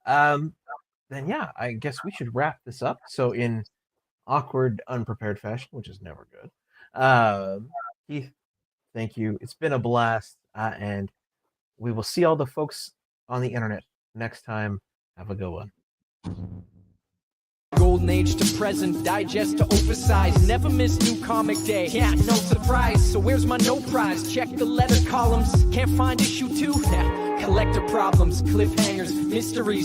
Then yeah, I guess we should wrap this up. So in awkward, unprepared fashion, which is never good. Keith, thank you. It's been a blast, and we will see all the folks on the internet next time. Have a good one. Golden age to present, digest to oversize. Never miss new comic day, yeah, no surprise. So where's my no prize? Check the letter columns. Can't find issue 2? Collector problems, cliffhangers, mysteries.